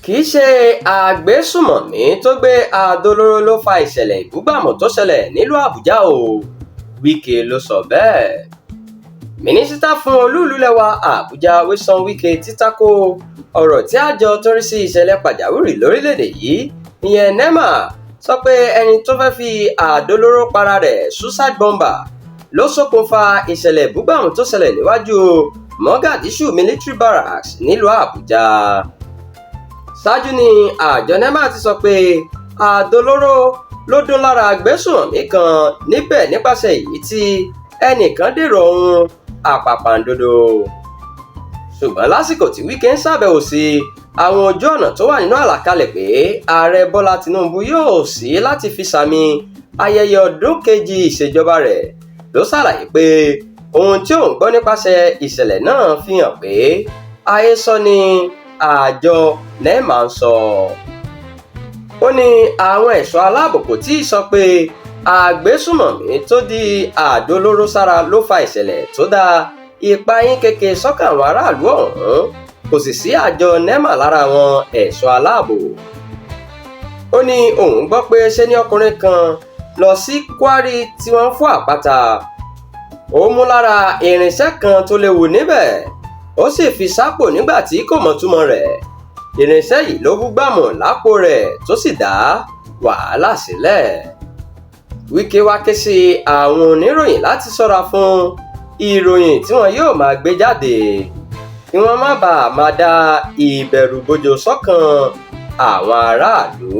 kì í ṣe àgbésùmọ̀mí tó gbé àdó olóró ló fa ìṣẹ̀lẹ̀ ìbúgbàmù tó ṣẹlẹ̀ nílùú Àbújá o. Wike ló sọ bẹ́ẹ̀. Mínísítà fún olú-ìlú lẹwa Àbújá Nyesom Wike ti tako ọ̀rọ̀ tí àjọ tó rí sí ìṣẹ̀lẹ̀ pàjáwìrì lórílẹ̀‐èdè yìí ìyẹn NEMA sọ pé ẹni tó fẹ́ fi àdó olóró para rẹ̀ suicide bomber ló ṣokùnfà ìṣẹ̀lẹ̀ ìbúgbàmù tó ṣẹlẹ̀ níwájú Mogadishu military barracks nílùú Àbújá. Ṣáájú ni àjọ NEMA ti sọ pé àdó olóró ló dún lára agbésùnmọ̀mí kan níbẹ̀ nípasẹ̀ èyí tí ẹnìkan dèrò ọ̀run àpàpàǹdodo. Ṣùgbọ́n lásìkò tí Wike ń ṣàbẹ̀wò sí àwọn ojú ọ̀nà tó wà nínú àlàkalẹ̀ pé ààrẹ Bọ́lá Tinubu yóò sí láti fi sàmì ayẹyẹ ọdún kejì ìṣèjọba rẹ̀ ló ṣàlàyé pé ohun tí òun gbọ́ nípasẹ̀ ìṣẹ̀lẹ̀ náà fi hàn pé àhesọ ni àjọ NEMA ń sọ. Ó ní àwọn ẹ̀ṣọ́ aláàbò kò tíì sọ pé àgbésùmọ̀mí tó di àdó olóró sára ló fa ìṣẹ̀lẹ̀ tó dá ìpayín keke sọ́kàn àwọn aráàlú ọ̀hún, kò sì sí àjọ NEMA lára àwọn ẹ̀ṣọ́ aláàbò. Ó ní òun gbọ́ pé ṣe ni ọkùnrin kan lọ sí kwari tí wọ́n fọ́ àpáta. Ó mú lára irinṣẹ́ kan tó léwu níbẹ̀, ó sì fi sápò nígbà tí kò mọ̀ túmọ̀ rẹ̀. Irinṣẹ́ yìí ló búgbàmù lápò rẹ̀ tó sì dá wàhálà sílẹ̀. Wike wá ké sí àwọn oníròyìn láti ṣọ́ra fún ìròyìn tí wọn yóò máa gbé jáde kí wọ́n má bàa máa dá ìbẹ̀rùbojo sọ́kàn àwọn aráàlú.